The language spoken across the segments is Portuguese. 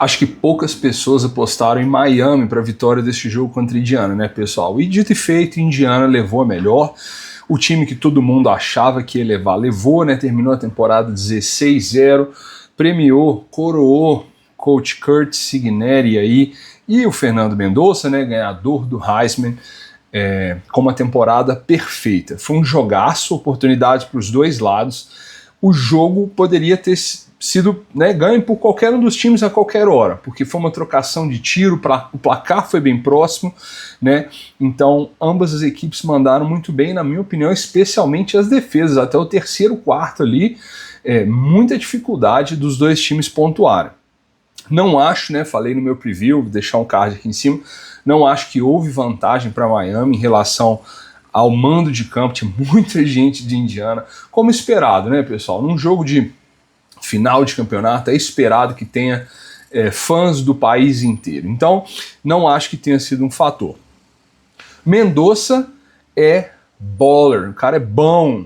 Acho que poucas pessoas apostaram em Miami para a vitória deste jogo contra Indiana, né, pessoal? E dito e feito, Indiana levou a melhor. O time que todo mundo achava que ia levar, levou, né? Terminou a temporada 16-0, premiou, coroou coach Curt Cignetti aí e o Fernando Mendonça, né, ganhador do Heisman, com uma temporada perfeita. Foi um jogaço, oportunidade para os dois lados. O jogo poderia ter sido, né, ganho por qualquer um dos times a qualquer hora, porque foi uma trocação de tiro, o placar foi bem próximo, né? Então ambas as equipes mandaram muito bem, na minha opinião, especialmente as defesas, até o terceiro quarto ali, muita dificuldade dos dois times pontuarem. Não acho, né, falei no meu preview, vou deixar um card aqui em cima, não acho que houve vantagem para Miami em relação ao mando de campo, tinha muita gente de Indiana, como esperado, né, pessoal? Num jogo de final de campeonato, é esperado que tenha fãs do país inteiro. Então, não acho que tenha sido um fator. Mendonça é baller, o cara é bom.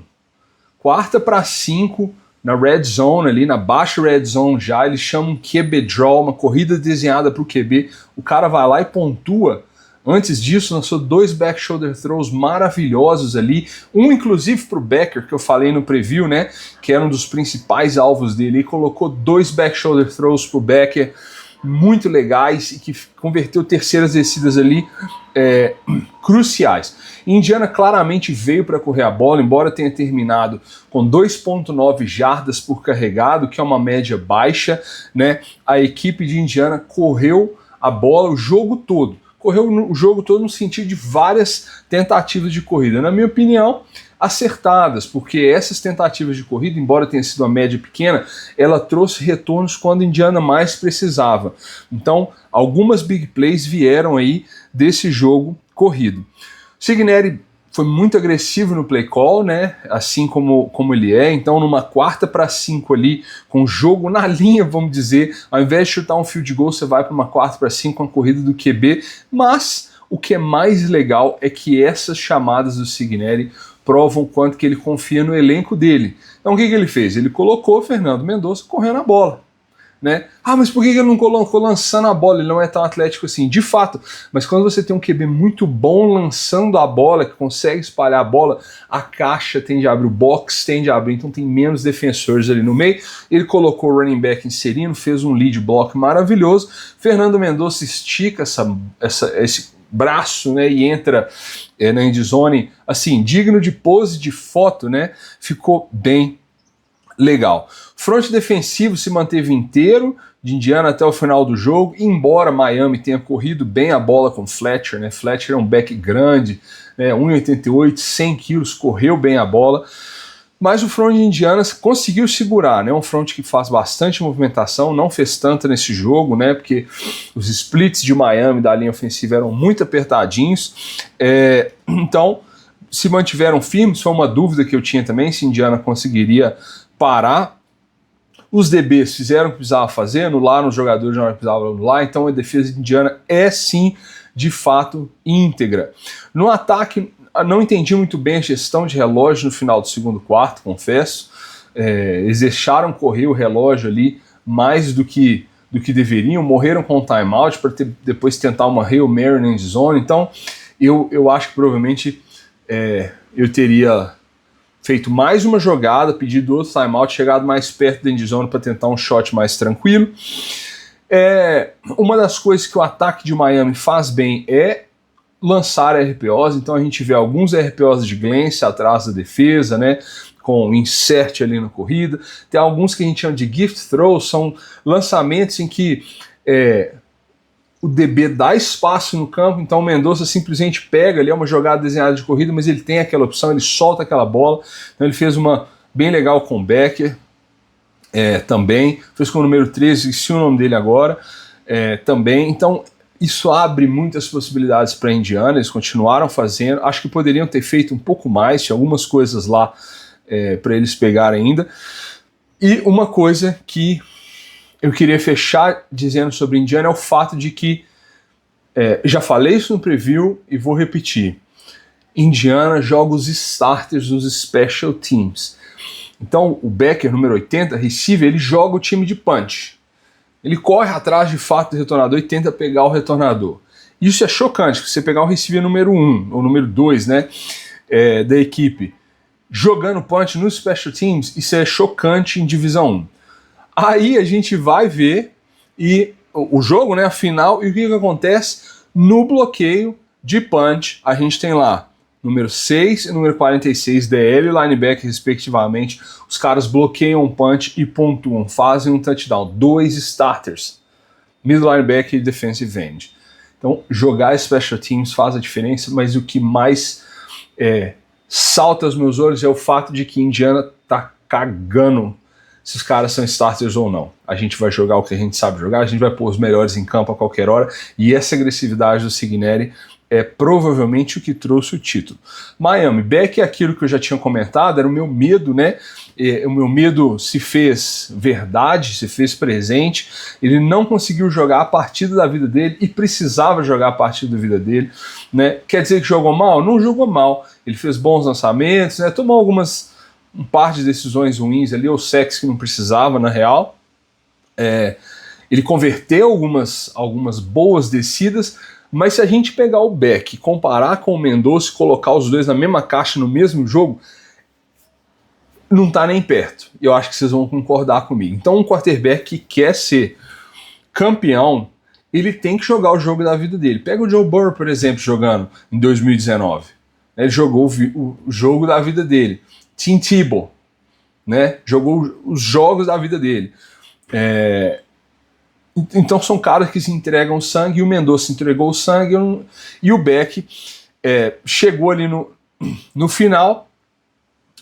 4-5 na red zone ali, na baixa red zone já, eles chamam um QB draw, uma corrida desenhada para o QB, o cara vai lá e pontua. Antes disso, lançou 2 back shoulder throws maravilhosos ali, um inclusive para o Becker, que eu falei no preview, né, que era um dos principais alvos dele, e colocou 2 back shoulder throws para o Becker, muito legais, e que converteu terceiras descidas ali cruciais. Indiana claramente veio para correr a bola, embora tenha terminado com 2,9 jardas por carregado, que é uma média baixa, né, a equipe de Indiana correu a bola o jogo todo. Correu o jogo todo no sentido de várias tentativas de corrida. Na minha opinião, acertadas, porque essas tentativas de corrida, embora tenha sido uma média pequena, ela trouxe retornos quando a Indiana mais precisava. Então, algumas big plays vieram aí desse jogo corrido. Cignetti foi muito agressivo no play call, né? Assim como ele é. Então, numa 4-5 ali, com o jogo na linha, vamos dizer, ao invés de chutar um field goal, você vai para uma 4-5 com a corrida do QB. Mas o que é mais legal é que essas chamadas do Cignetti provam quanto que ele confia no elenco dele. Então, o que ele fez? Ele colocou o Fernando Mendonça correndo a bola, né? Ah, mas por que ele não colocou lançando a bola? Ele não é tão atlético assim. De fato, mas quando você tem um QB muito bom lançando a bola, que consegue espalhar a bola, a caixa tende a abrir, o box tende a abrir, então tem menos defensores ali no meio. Ele colocou o running back inserindo, fez um lead block maravilhoso. Fernando Mendonça estica esse braço, né, e entra na endzone, assim, digno de pose de foto, né? Ficou bem legal. Front defensivo se manteve inteiro de Indiana até o final do jogo, embora Miami tenha corrido bem a bola com Fletcher, né? Fletcher é um back grande, né? 1,88, 100 quilos, correu bem a bola, mas o front de Indiana conseguiu segurar, né? Um front que faz bastante movimentação, não fez tanto nesse jogo, né? Porque os splits de Miami da linha ofensiva eram muito apertadinhos, então se mantiveram firmes. Foi uma dúvida que eu tinha também, se Indiana conseguiria parar. Os DBs fizeram o que precisava fazer, anularam os jogadores na hora que precisava anular, então a defesa de Indiana é sim, de fato, íntegra. No ataque, não entendi muito bem a gestão de relógio no final do segundo quarto, confesso. Eles deixaram correr o relógio ali mais do que deveriam, morreram com o timeout para depois tentar uma Hail Mary na endzone. Então eu acho que provavelmente eu teria feito mais uma jogada, pedido outro timeout, chegado mais perto da endzone para tentar um shot mais tranquilo. Uma das coisas que o ataque de Miami faz bem é lançar RPOs, então a gente vê alguns RPOs de glance atrás da defesa, né, com insert ali na corrida. Tem alguns que a gente chama de gift throws, são lançamentos em que o DB dá espaço no campo, então o Mendonça simplesmente pega ali, é uma jogada desenhada de corrida, mas ele tem aquela opção, ele solta aquela bola. Então ele fez uma bem legal com o Becker, também, fez com o número 13, esqueci o nome dele agora, também. Então isso abre muitas possibilidades para a Indiana, eles continuaram fazendo, acho que poderiam ter feito um pouco mais, tinha algumas coisas lá para eles pegarem ainda. E uma coisa que eu queria fechar dizendo sobre Indiana é o fato de que, já falei isso no preview e vou repetir, Indiana joga os starters dos special teams. Então o Becker, número 80, receiver, ele joga o time de punch. Ele corre atrás de fato do retornador e tenta pegar o retornador. Isso é chocante, se você pegar o receiver número 1, ou número 2, né, da equipe, jogando punch nos special teams, isso é chocante em divisão 1. Aí a gente vai ver o jogo, né, a final, e o que acontece no bloqueio de punch. A gente tem lá número 6 e número 46, DL e linebacker, respectivamente. Os caras bloqueiam um punch e pontuam, fazem um touchdown. 2 starters, middle linebacker e defensive end. Então, jogar special teams faz a diferença, mas o que mais salta aos meus olhos é o fato de que Indiana tá cagando se os caras são starters ou não. A gente vai jogar o que a gente sabe jogar, a gente vai pôr os melhores em campo a qualquer hora, e essa agressividade do Cignetti é provavelmente o que trouxe o título. Miami, Beck é aquilo que eu já tinha comentado, era o meu medo, né? O meu medo se fez verdade, se fez presente. Ele não conseguiu jogar a partida da vida dele e precisava jogar a partida da vida dele, né? Quer dizer que jogou mal? Não jogou mal. Ele fez bons lançamentos, né? Tomou um par de decisões ruins ali, ou sacks que não precisava, na real. Ele converteu algumas boas descidas, mas se a gente pegar o Beck, comparar com o Mendoza e colocar os dois na mesma caixa no mesmo jogo, não tá nem perto. Eu acho que vocês vão concordar comigo. Então um quarterback que quer ser campeão, ele tem que jogar o jogo da vida dele. Pega o Joe Burrow, por exemplo, jogando em 2019. Ele jogou o jogo da vida dele. Tim Tebow, né? Jogou os jogos da vida dele. Então são caras que se entregam sangue, e o Mendoza entregou o sangue, e o Beck chegou ali no final,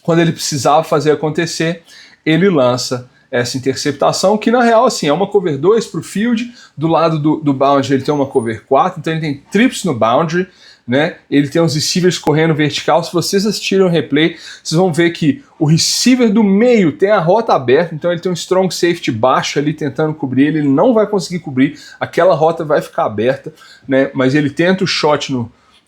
quando ele precisava fazer acontecer, ele lança essa interceptação, que na real assim, é uma cover 2 para o field, do lado do boundary ele tem uma cover 4, então ele tem trips no boundary, né? Ele tem os receivers correndo vertical. Se vocês assistirem o replay, vocês vão ver que o receiver do meio tem a rota aberta, então ele tem um strong safety baixo ali tentando cobrir ele não vai conseguir cobrir, aquela rota vai ficar aberta, né? Mas ele tenta o shot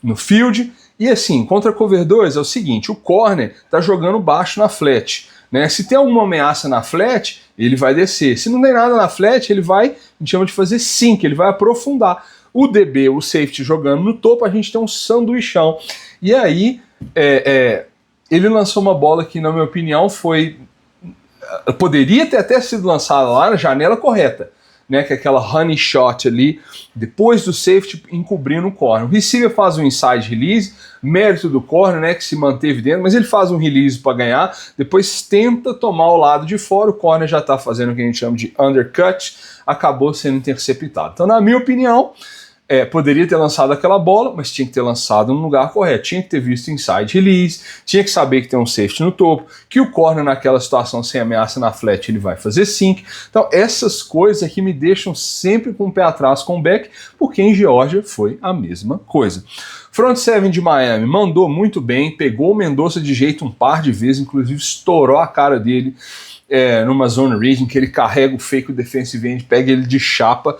no field. E assim, contra cover 2 é o seguinte, o corner tá jogando baixo na flat, né? Se tem alguma ameaça na flat, ele vai descer. Se não tem nada na flat, ele vai, a gente chama de fazer sink, ele vai aprofundar. O DB, o safety jogando no topo, a gente tem um sanduichão. E aí, ele lançou uma bola que, na minha opinião, poderia ter até sido lançada lá na janela correta, né? Que é aquela honey shot ali, depois do safety encobrindo o corner. O receiver faz um inside release, mérito do corner, né? Que se manteve dentro, mas ele faz um release para ganhar, depois tenta tomar o lado de fora, o corner já está fazendo o que a gente chama de undercut, acabou sendo interceptado. Então, na minha opinião, poderia ter lançado aquela bola, mas tinha que ter lançado no lugar correto, tinha que ter visto inside release, tinha que saber que tem um safety no topo, que o corner naquela situação sem ameaça na flat ele vai fazer sink. Então essas coisas aqui me deixam sempre com o pé atrás com o Beck, porque em Geórgia foi a mesma coisa. Front seven de Miami mandou muito bem, pegou o Mendoza de jeito um par de vezes, inclusive estourou a cara dele numa zone reading, que ele carrega o fake, o defensive end, pega ele de chapa.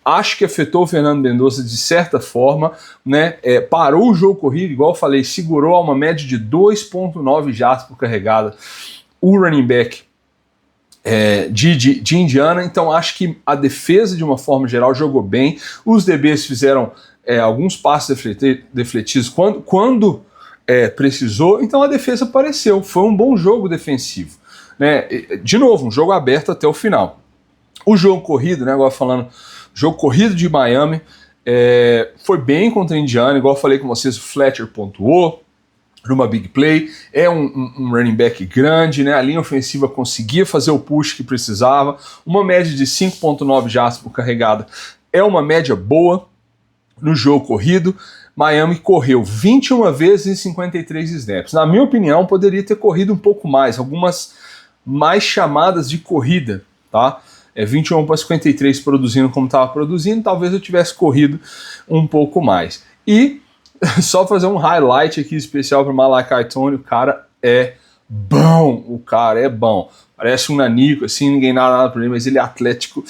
Acho que afetou o Fernando Mendoza de certa forma, né? Parou o jogo corrido, igual eu falei, segurou a uma média de 2,9 jardas por carregada o running back de Indiana. Então acho que a defesa, de uma forma geral, jogou bem. Os DBs fizeram alguns passes defletidos quando precisou, então a defesa apareceu. Foi um bom jogo defensivo, né? De novo, um jogo aberto até o final. O jogo corrido, né? Agora falando, jogo corrido de Miami foi bem contra a Indiana, igual eu falei com vocês, o Fletcher pontuou numa big play, um running back grande, né? A linha ofensiva conseguia fazer o push que precisava, uma média de 5,9 jardas por carregada é uma média boa no jogo corrido. Miami correu 21 vezes em 53 snaps. Na minha opinião, poderia ter corrido um pouco mais, algumas mais chamadas de corrida, tá? 21 para 53 produzindo como estava produzindo, talvez eu tivesse corrido um pouco mais. E só fazer um highlight aqui especial para o Malachi Tony, o cara é bom, parece um nanico, assim, ninguém nada para ele, mas ele é atlético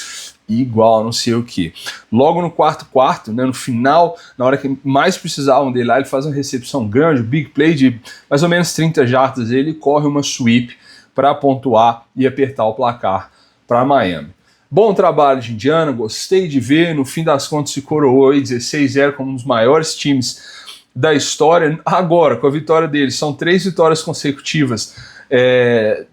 igual, não sei o que. Logo no quarto, né, no final, na hora que mais precisavam dele lá, ele faz uma recepção grande, big play de mais ou menos 30 jardas, ele corre uma sweep para pontuar e apertar o placar para Miami. Bom trabalho de Indiana, gostei de ver, no fim das contas se coroou aí 16-0 como um dos maiores times da história. Agora, com a vitória deles, são 3 vitórias consecutivas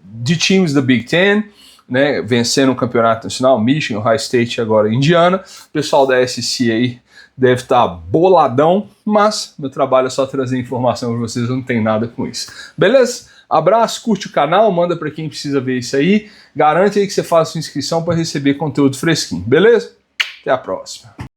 de times da Big Ten, né, vencendo o campeonato nacional, Michigan, Ohio State e agora Indiana. O pessoal da SEC aí deve estar boladão, mas meu trabalho é só trazer informação para vocês, eu não tenho nada com isso. Beleza? Abraço, curte o canal, manda para quem precisa ver isso aí. Garante aí que você faça sua inscrição para receber conteúdo fresquinho, beleza? Até a próxima.